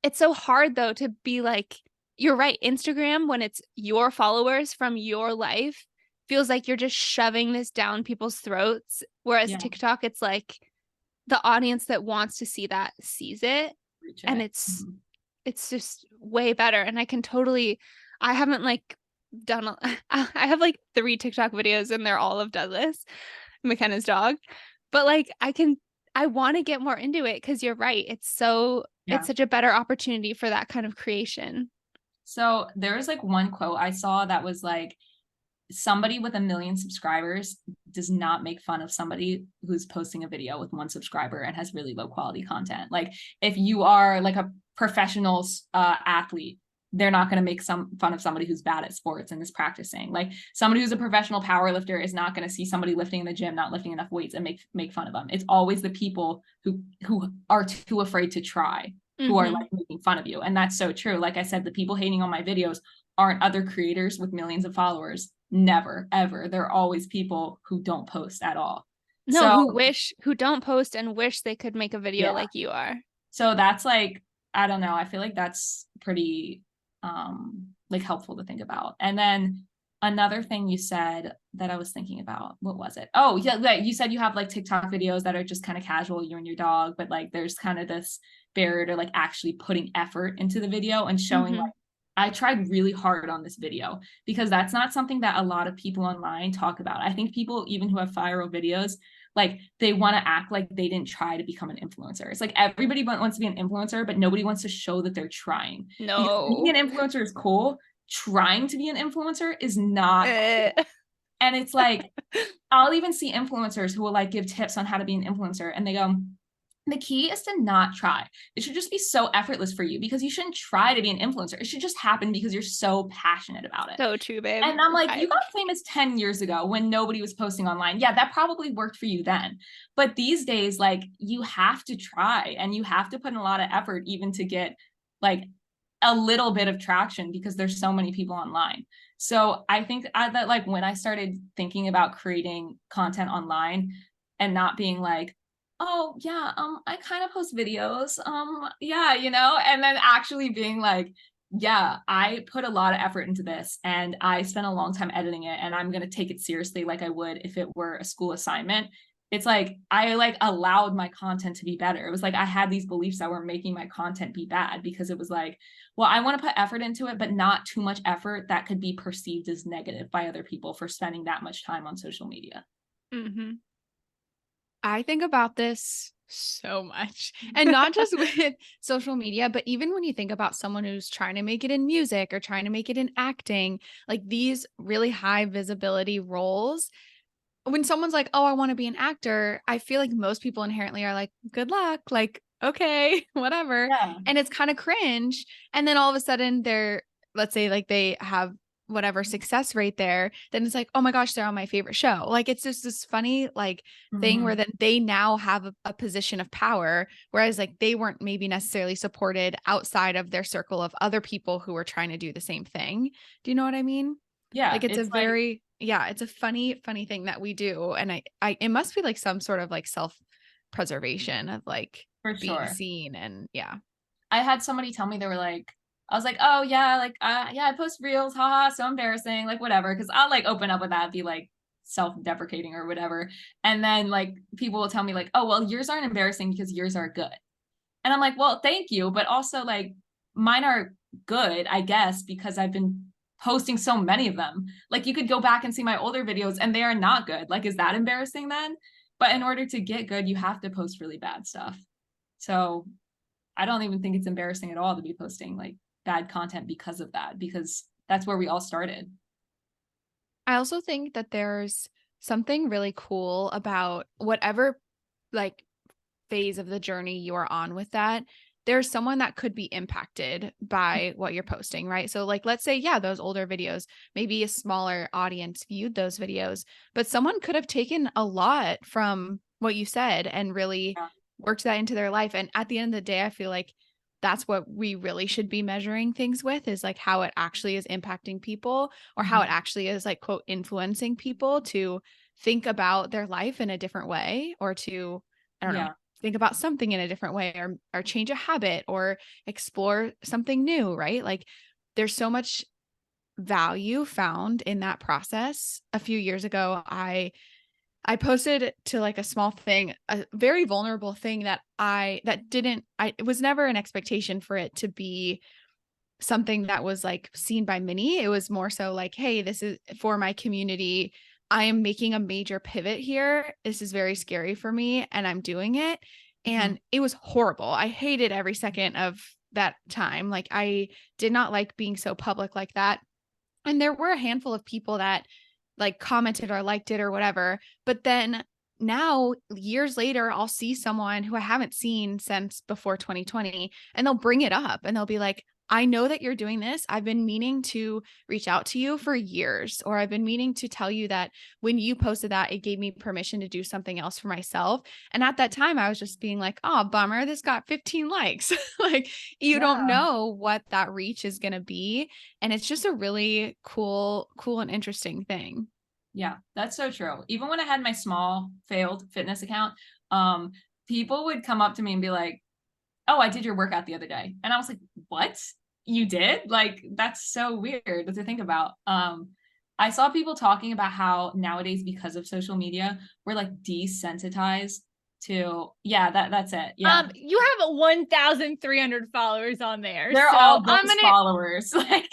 It's so hard though to be like, you're right. Instagram, when it's your followers from your life, feels like you're just shoving this down people's throats. Whereas TikTok, it's like the audience that wants to see that sees it. And it's just way better. And I haven't like done, I have like 3 TikTok videos and they're all of Douglas, McKenna's dog. But like, I want to get more into it because you're right. It's such a better opportunity for that kind of creation. So there was like one quote I saw that was like, somebody with 1 million subscribers does not make fun of somebody who's posting a video with 1 subscriber and has really low quality content. Like if you are like a professional athlete, they're not going to make fun of somebody who's bad at sports and is practicing. Like somebody who's a professional power lifter is not going to see somebody lifting in the gym, not lifting enough weights and make fun of them. It's always the people who are too afraid to try, who are like making fun of you. And that's so true. Like I said, the people hating on my videos aren't other creators with millions of followers. Never, ever. They're always people who don't post at all. No, who don't post and wish they could make a video like you are. So that's like, I don't know. I feel like that's pretty like helpful to think about. And then another thing you said that I was thinking about, what was it? Oh yeah, like you said you have like TikTok videos that are just kind of casual, you and your dog, but like there's kind of this barrier to like actually putting effort into the video and showing like, I tried really hard on this video, because that's not something that a lot of people online talk about. I think people, even who have viral videos, like they want to act like they didn't try to become an influencer. It's like everybody wants to be an influencer, but nobody wants to show that they're trying. No. Because being an influencer is cool. Trying to be an influencer is not cool. And it's like, I'll even see influencers who will like give tips on how to be an influencer, and they go, the key is to not try. It should just be so effortless for you, because you shouldn't try to be an influencer. It should just happen because you're so passionate about it. So true, babe. And I'm like, you got famous 10 years ago when nobody was posting online. Yeah, that probably worked for you then. But these days, like, you have to try and you have to put in a lot of effort even to get like a little bit of traction, because there's so many people online. So I think that like when I started thinking about creating content online and not being like, oh yeah, I kind of post videos, yeah, you know, and then actually being like, yeah, I put a lot of effort into this and I spent a long time editing it, and I'm going to take it seriously like I would if it were a school assignment. It's like I like allowed my content to be better. It was like I had these beliefs that were making my content be bad, because it was like, well, I want to put effort into it, but not too much effort that could be perceived as negative by other people for spending that much time on social media. I think about this so much, and not just with social media, but even when you think about someone who's trying to make it in music or trying to make it in acting, like these really high visibility roles, when someone's like, oh, I want to be an actor, I feel like most people inherently are like, good luck. Like, okay, whatever. Yeah. And it's kind of cringe. And then all of a sudden let's say like they have whatever success rate there, then it's like, oh my gosh, they're on my favorite show. Like, it's just this funny like thing where then they now have a position of power, whereas like they weren't maybe necessarily supported outside of their circle of other people who were trying to do the same thing. Do you know what I mean? Yeah. Like it's a very, it's a funny thing that we do. And I it must be like some sort of like self-preservation of like for being sure. seen. And yeah. I had somebody tell me, they were like, I was like, oh yeah, like yeah, I post reels, haha, so embarrassing, like whatever, because I'll like open up with that, be like self-deprecating or whatever. And then like people will tell me like, oh well, yours aren't embarrassing because yours are good. And I'm like, well, thank you, but also like mine are good, I guess, because I've been posting so many of them. Like you could go back and see my older videos and they are not good. Like, is that embarrassing then? But in order to get good, you have to post really bad stuff. So I don't even think it's embarrassing at all to be posting like bad content because of that, because that's where we all started. I also think that there's something really cool about whatever like phase of the journey you are on with that. There's someone that could be impacted by what you're posting, right? So like, let's say, yeah, those older videos, maybe a smaller audience viewed those videos, but someone could have taken a lot from what you said and really worked that into their life. And at the end of the day, I feel like that's what we really should be measuring things with, is like how it actually is impacting people, or how it actually is like, quote, influencing people to think about their life in a different way, or to, I don't know, think about something in a different way, or change a habit or explore something new, right? Like there's so much value found in that process. A few years ago, I posted to like a small thing, a very vulnerable thing that it was never an expectation for it to be something that was like seen by many. It was more so like, hey, this is for my community. I am making a major pivot here. This is very scary for me and I'm doing it. And it was horrible. I hated every second of that time. Like I did not like being so public like that. And there were a handful of people that like commented or liked it or whatever. But then now, years later, I'll see someone who I haven't seen since before 2020, and they'll bring it up and they'll be like, I know that you're doing this. I've been meaning to reach out to you for years, or I've been meaning to tell you that when you posted that, it gave me permission to do something else for myself. And at that time, I was just being like, oh, bummer, this got 15 likes. Like, you don't know what that reach is going to be. And it's just a really cool and interesting thing. Yeah, that's so true. Even when I had my small failed fitness account, people would come up to me and be like, oh, I did your workout the other day. And I was like, what? You did? Like, that's so weird to think about. I saw people talking about how nowadays, because of social media, we're like desensitized to, that's it. Yeah. You have 1,300 followers on there. They're so all those followers. Like,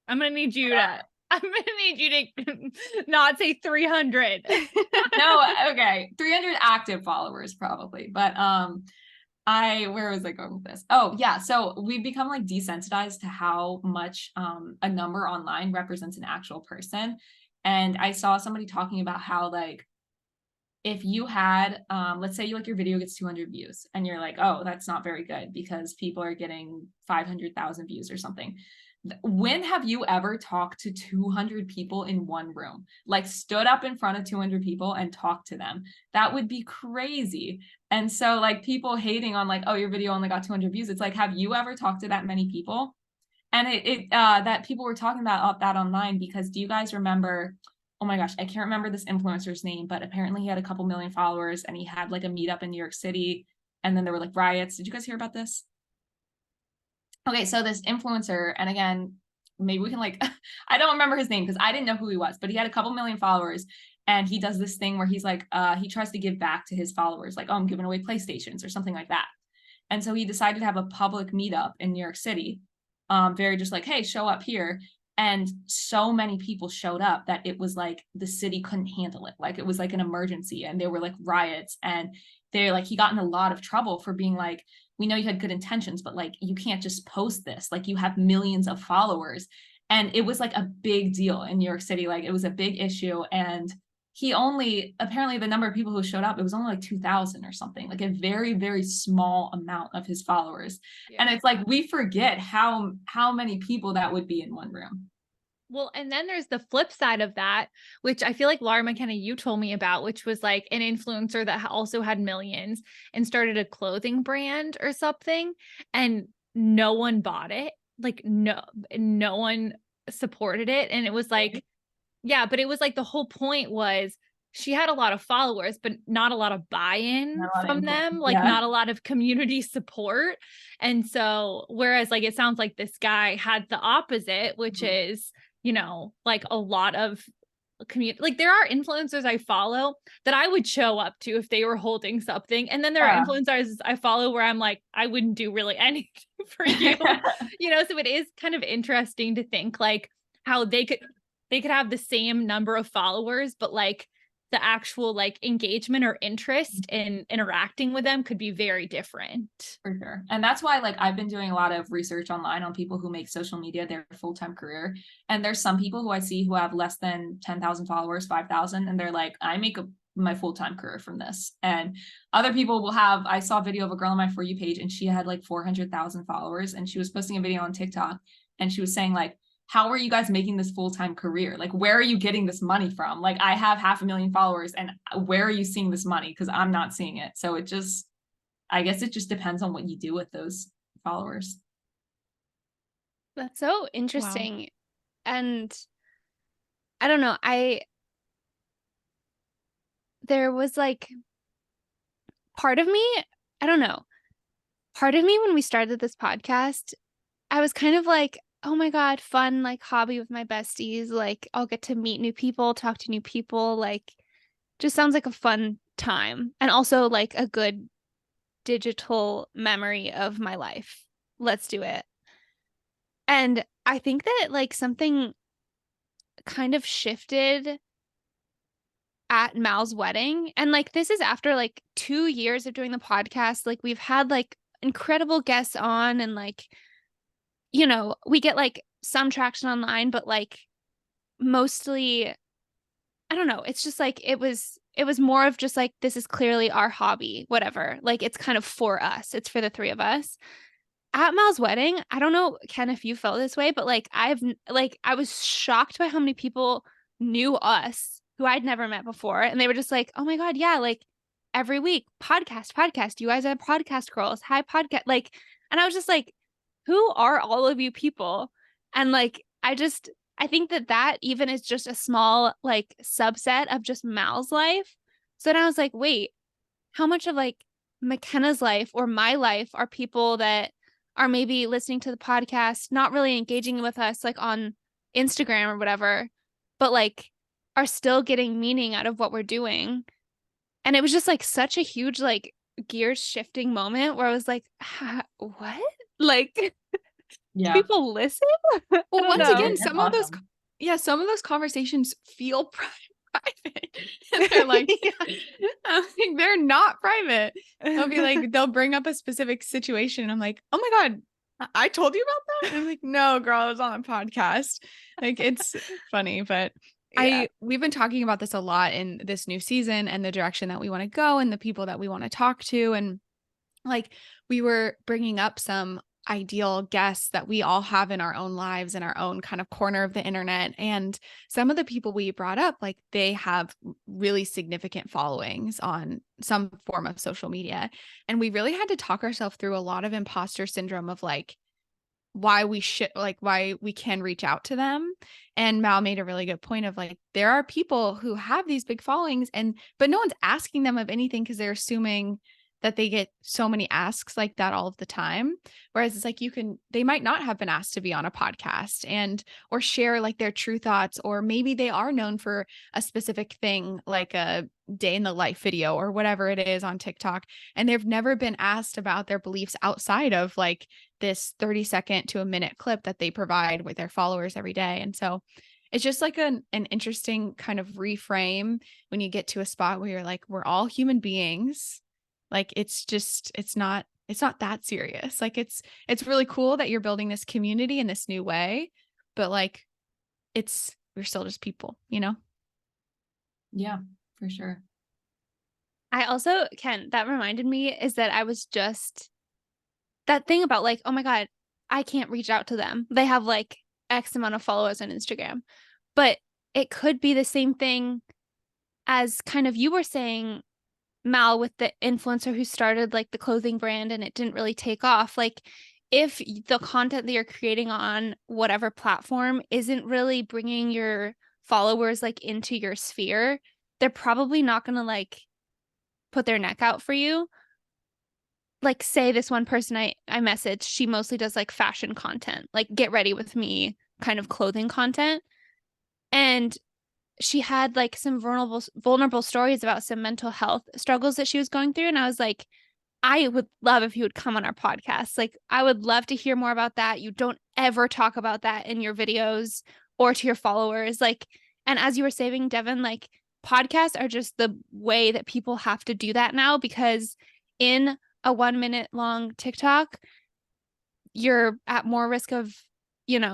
I'm gonna need you to not say 300. No, okay. 300 active followers probably. But where was I going with this? Oh, yeah. So we've become like desensitized to how much a number online represents an actual person. And I saw somebody talking about how like if you had let's say your video gets 200 views and you're like, oh, that's not very good because people are getting 500,000 views or something. When have you ever talked to 200 people in one room? Like stood up in front of 200 people and talked to them? That would be crazy. And so like people hating on like, oh, your video only got 200 views. It's like, have you ever talked to that many people? And that people were talking about that online, because do you guys remember, oh my gosh, I can't remember this influencer's name, but apparently he had a couple million followers and he had like a meetup in New York City. And then there were like riots. Did you guys hear about this? Okay, so this influencer, and again, maybe we can like, I don't remember his name because I didn't know who he was, but he had a couple million followers, and he does this thing where he's like, he tries to give back to his followers, like, oh, I'm giving away PlayStations or something like that. And so he decided to have a public meetup in New York City, very just like, hey, show up here. And so many people showed up that it was like the city couldn't handle it. Like it was like an emergency, and there were like riots, and they're like, he got in a lot of trouble for being like, we know you had good intentions, but like, you can't just post this. Like you have millions of followers. And it was like a big deal in New York City. Like it was a big issue. And he only, apparently the number of people who showed up, it was only like 2,000 or something, like a very, very small amount of his followers. Yeah. And it's like, we forget how many people that would be in one room. Well, and then there's the flip side of that, which I feel like Laura McKenna, you told me about, which was like an influencer that also had millions and started a clothing brand or something, and no one bought it. Like no one supported it. And it was like, yeah, but it was like the whole point was she had a lot of followers, but not a lot of buy-in from them, like not a lot of community support. And so, whereas like, it sounds like this guy had the opposite, which is, you know, like a lot of community, like there are influencers I follow that I would show up to if they were holding something. And then there are influencers I follow where I'm like, I wouldn't do really anything for you, you know? So it is kind of interesting to think like how they could have the same number of followers, but like the actual like engagement or interest in interacting with them could be very different. For sure. And that's why like I've been doing a lot of research online on people who make social media their full-time career. And there's some people who I see who have less than 10,000 followers, 5,000, and they're like, I make my full-time career from this. And other people will have, I saw a video of a girl on my For You page and she had like 400,000 followers and she was posting a video on TikTok and she was saying like, how are you guys making this full-time career? Like, where are you getting this money from? Like, I have 500,000 followers and where are you seeing this money? Because I'm not seeing it. So it just, I guess it just depends on what you do with those followers. That's so interesting. Wow. And I don't know, there was like part of me when we started this podcast, I was kind of like, oh my God, fun, like hobby with my besties. Like I'll get to meet new people, talk to new people. Like just sounds like a fun time. And also like a good digital memory of my life. Let's do it. And I think that like something kind of shifted at Mal's wedding. And like, this is after like 2 years of doing the podcast. Like we've had like incredible guests on and like, you know, we get like some traction online, but like mostly, I don't know. It's just like, it was more of just like, this is clearly our hobby, whatever. Like it's kind of for us. It's for the three of us. At Mal's wedding, I don't know, Ken, if you felt this way, but like, I was shocked by how many people knew us who I'd never met before. And they were just like, oh my God, yeah, like every week, podcast. You guys are podcast girls. Hi, podcast. Like, and I was just like, who are all of you people? And like, I think that even is just a small like subset of just Mal's life. So then I was like, wait, how much of like McKenna's life or my life are people that are maybe listening to the podcast, not really engaging with us like on Instagram or whatever, but like are still getting meaning out of what we're doing. And it was just like such a huge like gears shifting moment where I was like, what? Like, do people listen? Well, once again, some of those conversations feel private. And they're like, I'm like, they're not private. They'll be like, they'll bring up a specific situation. And I'm like, oh my God, I told you about that? And I'm like, no, girl, I was on a podcast. Like, it's funny, but we've been talking about this a lot in this new season and the direction that we want to go and the people that we want to talk to. And like, we were bringing up some ideal guests that we all have in our own lives in our own kind of corner of the internet. And some of the people we brought up, like they have really significant followings on some form of social media. And we really had to talk ourselves through a lot of imposter syndrome of like, why we can reach out to them. And Mal made a really good point of like, there are people who have these big followings but no one's asking them of anything because they're assuming that they get so many asks like that all of the time. Whereas it's like, they might not have been asked to be on a podcast or share like their true thoughts, or maybe they are known for a specific thing, like a day in the life video or whatever it is on TikTok. And they've never been asked about their beliefs outside of like this 30-second to a minute clip that they provide with their followers every day. And so it's just like an interesting kind of reframe when you get to a spot where you're like, we're all human beings. Like, it's not that serious. Like it's really cool that you're building this community in this new way, but like we're still just people, you know? Yeah, for sure. I also, Ken, that reminded me is that I was just that thing about like, oh my God, I can't reach out to them. They have like X amount of followers on Instagram. But it could be the same thing as kind of you were saying, Mal, with the influencer who started like the clothing brand and it didn't really take off. Like, if the content that you're creating on whatever platform isn't really bringing your followers like into your sphere, they're probably not going to like put their neck out for you. Like, say this one person I messaged, she mostly does like fashion content, like get ready with me kind of clothing content. And she had like some vulnerable stories about some mental health struggles that she was going through. And I was like, I would love if you would come on our podcast. Like, I would love to hear more about that. You don't ever talk about that in your videos or to your followers. Like, and as you were saying, Devon, like podcasts are just the way that people have to do that now, because in a 1 minute long TikTok, you're at more risk of,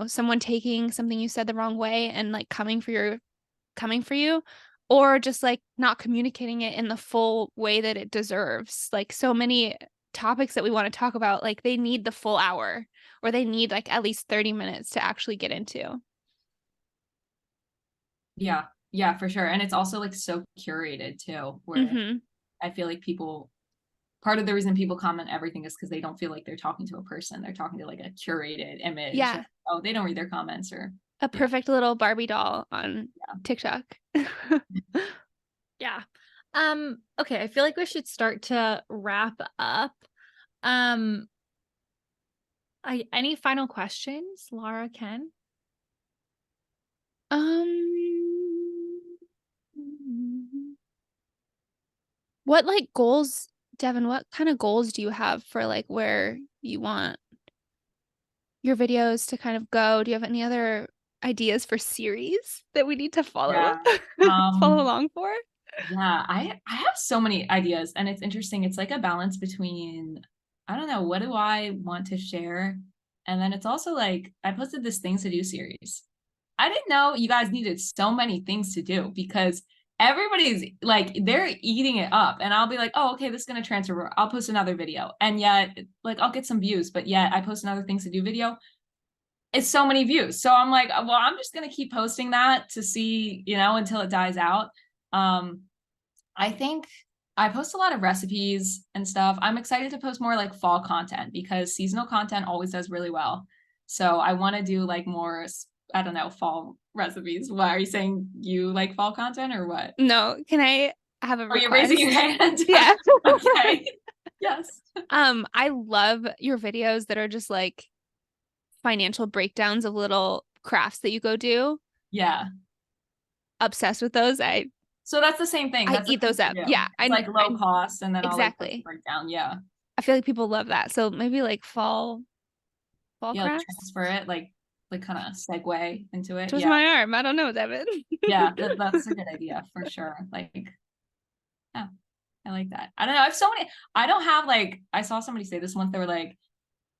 someone taking something you said the wrong way and like coming for you, or just like not communicating it in the full way that it deserves. Like, so many topics that we want to talk about, like they need the full hour, or they need like at least 30 minutes to actually get into. Yeah, for sure. And it's also like so curated too, where I feel like part of the reason people comment everything is because they don't feel like they're talking to a person. They're talking to like a curated image. Yeah. Oh, they don't read their comments, or a perfect little Barbie doll on TikTok. Yeah. Okay, I feel like we should start to wrap up. Any final questions, Laura, Ken? What like goals, Devon, what kind of goals do you have for like where you want your videos to kind of go? Do you have any other ideas for series that we need to follow follow along for? Yeah, I have so many ideas, and it's interesting. It's like a balance between, I don't know, what do I want to share? And then it's also like, I posted this things to do series. I didn't know you guys needed so many things to do, because everybody's like, they're eating it up, and I'll be like, oh, okay, this is going to transfer. I'll post another video. And yet like, I'll get some views, but yet I post another things to do video. It's so many views. So I'm like, well, I'm just going to keep posting that to see, until it dies out. I think I post a lot of recipes and stuff. I'm excited to post more like fall content, because seasonal content always does really well. So I want to do like more, I don't know, fall recipes. Why are you saying you like fall content, or what? No, can I have a request? You're raising your hand. Yeah. Okay. Yes. I love your videos that are just like financial breakdowns of little crafts that you go do. Yeah. Obsessed with those. So that's the same thing. I eat those up. Yeah. It's like low cost, and then exactly. I'll like break down. Yeah. I feel like people love that. So maybe like fall crafts. Like transfer it, like kind of segue into it. Twist my arm. I don't know, Devon. Yeah, that's a good idea for sure. Like, yeah, I like that. I don't know. I have so many. I don't have like. I saw somebody say this once. They were like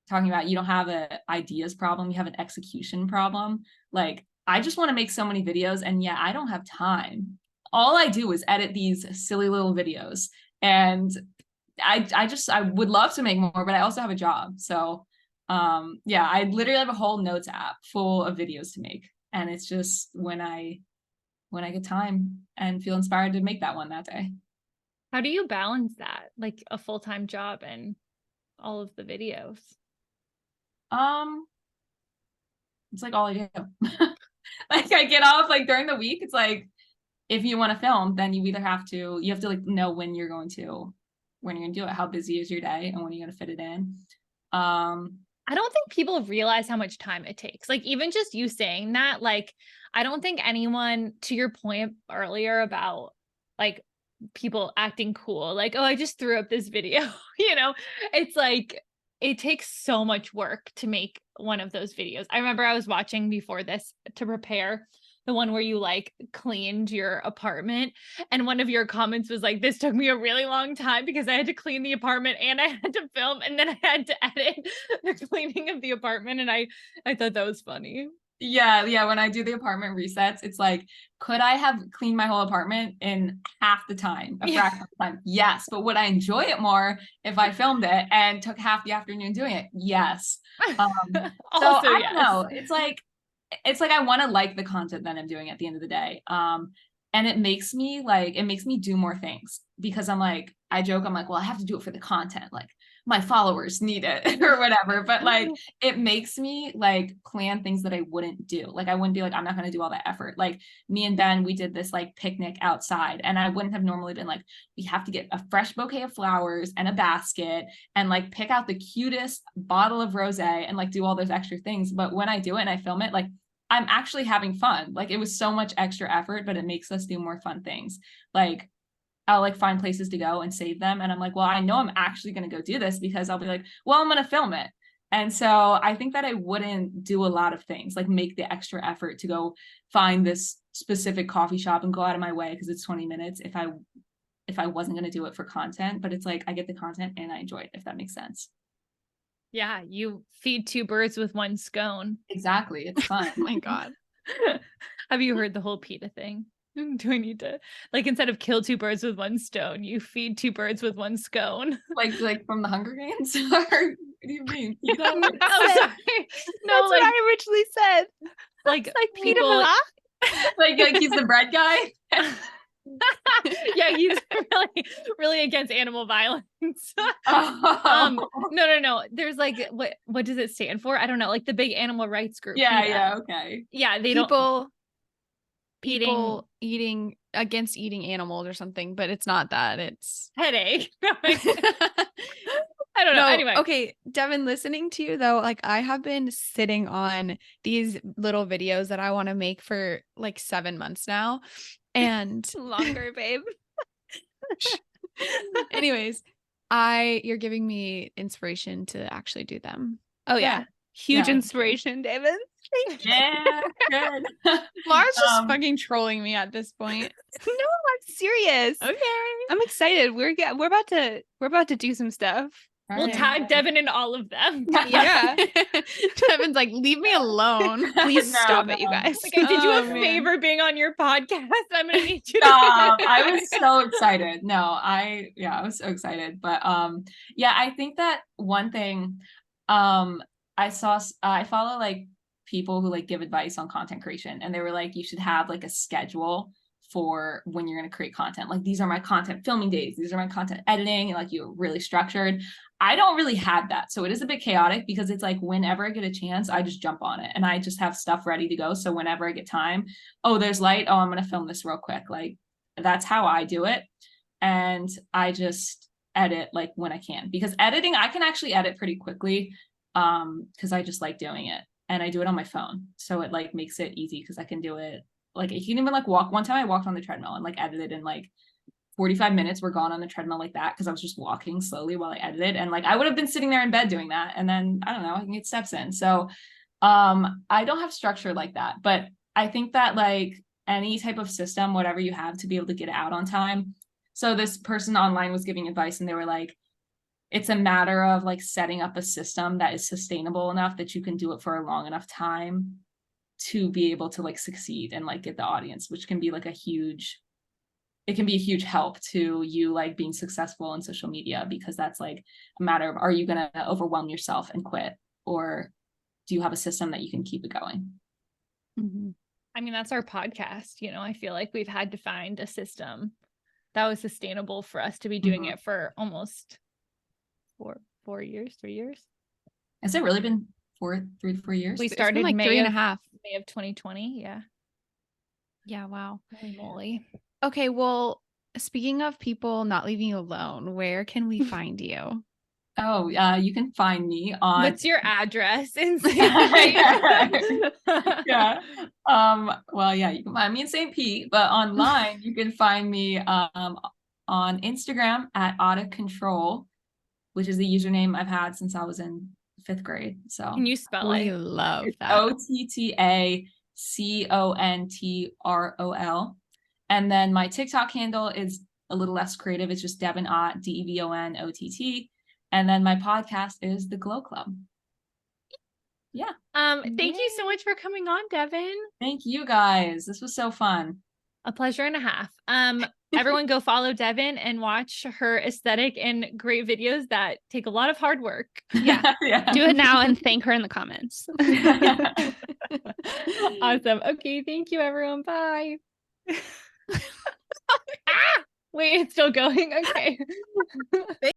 talking about, you don't have an ideas problem, you have an execution problem. Like, I just want to make so many videos, and I don't have time. All I do is edit these silly little videos, and I would love to make more, but I also have a job. So I literally have a whole notes app full of videos to make, and it's just when I get time and feel inspired to make that one that day. How do you balance that, like a full-time job and all of the videos? It's like all I do. Like, I get off like during the week. It's like, if you want to film, then you have to like know when you're going to do it, how busy is your day, and when you're going to fit it in. I don't think people realize how much time it takes. Like, even just you saying that, like, I don't think anyone, to your point earlier about like people acting cool, like, oh, I just threw up this video, it's like, it takes so much work to make one of those videos. I remember I was watching before this to prepare, the one where you like cleaned your apartment, and one of your comments was like, this took me a really long time because I had to clean the apartment and I had to film, and then I had to edit the cleaning of the apartment. And I thought that was funny. Yeah. When I do the apartment resets, it's like, could I have cleaned my whole apartment in half the time, a fraction of the time? Yes. But would I enjoy it more if I filmed it and took half the afternoon doing it? Yes. So Also, I yes. don't know. It's like I want to like the content that I'm doing at the end of the day. And it makes me do more things because I'm like, I joke, I'm like, well, I have to do it for the content. Like my followers need it or whatever. But like, it makes me like plan things that I wouldn't do. Like, I wouldn't be like, I'm not going to do all that effort. Like me and Ben, we did this like picnic outside, and I wouldn't have normally been like, we have to get a fresh bouquet of flowers and a basket and like pick out the cutest bottle of rosé and like do all those extra things. But when I do it and I film it, like I'm actually having fun. Like it was so much extra effort, but it makes us do more fun things. Like I'll like find places to go and save them. And I'm like, well, I know I'm actually going to go do this because I'll be like, well, I'm going to film it. And so I think that I wouldn't do a lot of things, like make the extra effort to go find this specific coffee shop and go out of my way because it's 20 minutes if I wasn't going to do it for content. But it's like I get the content and I enjoy it, if that makes sense. Yeah, you feed two birds with one scone. Exactly. It's fun. Oh my God. Have you heard the whole PETA thing? Do I need to, like, instead of kill two birds with one stone, you feed two birds with one scone? Like from the Hunger Games? What do you mean? PETA? Oh, sorry. No, That's what I originally said. Like Peter people, like he's the bread guy. yeah, he's really against animal violence. No. There's like, what does it stand for? I don't know. Like the big animal rights group. Yeah, okay. Yeah, People eating against eating animals or something, but it's not that. It's headache. I don't know. Anyway. Okay, Devon, listening to you though, like I have been sitting on these little videos that I want to make for like 7 months now. And longer, babe. Anyways, you're giving me inspiration to actually do them. Oh yeah. Huge inspiration, David. Yeah, good. Laura's just fucking trolling me at this point. No, I'm serious. Okay. I'm excited. We're about to do some stuff. We'll tag Devon in all of them. Yeah. Devon's like, leave me alone. Please stop it, you guys. Like, I did you a favor being on your podcast. I'm gonna need you Stop. I was so excited. I was so excited. But I think that one thing I follow like people who like give advice on content creation, and they were like, you should have like a schedule for when you're going to create content. Like, these are my content filming days, these are my content editing, and like you're really structured. I don't really have that. So it is a bit chaotic because it's like whenever I get a chance, I just jump on it and I just have stuff ready to go. So whenever I get time, oh, there's light. Oh, I'm going to film this real quick. Like, that's how I do it. And I just edit like when I can, because editing, I can actually edit pretty quickly because I just like doing it. And I do it on my phone. So it like makes it easy because I can do it. Like, you can even like walk. One time I walked on the treadmill and like edited in like 45 minutes were gone on the treadmill like that because I was just walking slowly while I edited. And like I would have been sitting there in bed doing that. And then I don't know, I can get steps in. So I don't have structure like that. But I think that like any type of system, whatever you have to be able to get it out on time. So this person online was giving advice and they were like, it's a matter of like setting up a system that is sustainable enough that you can do it for a long enough time to be able to like succeed and like get the audience, which can be like a huge help to you like being successful in social media, because that's like a matter of, are you going to overwhelm yourself and quit, or do you have a system that you can keep it going? Mm-hmm. I mean, that's our podcast. You know, I feel like we've had to find a system that was sustainable for us to be doing it for almost 3 years. Has it really been 3 to 4 years? We started like May 3.5. May of 2020. Yeah. Wow. Holy moly. Okay. Well, speaking of people not leaving you alone, where can we find you? Oh, you can find me on. What's your address? Yeah. Well, yeah, you can find me in St. Pete, but online you can find me on Instagram at Out of Control, which is the username I've had since I was in 5th grade. So can you spell we it? Love that. OTTACONTROL. And then my TikTok handle is a little less creative. It's just Devon Ott, DEVONOTT. And then my podcast is The Glow Club. Yeah. Thank you so much for coming on, Devon. Thank you guys. This was so fun. A pleasure and a half. Everyone go follow Devon and watch her aesthetic and great videos that take a lot of hard work. Yeah. Do it now and thank her in the comments. Awesome. Okay. Thank you, everyone. Bye. Wait, it's still going. Okay.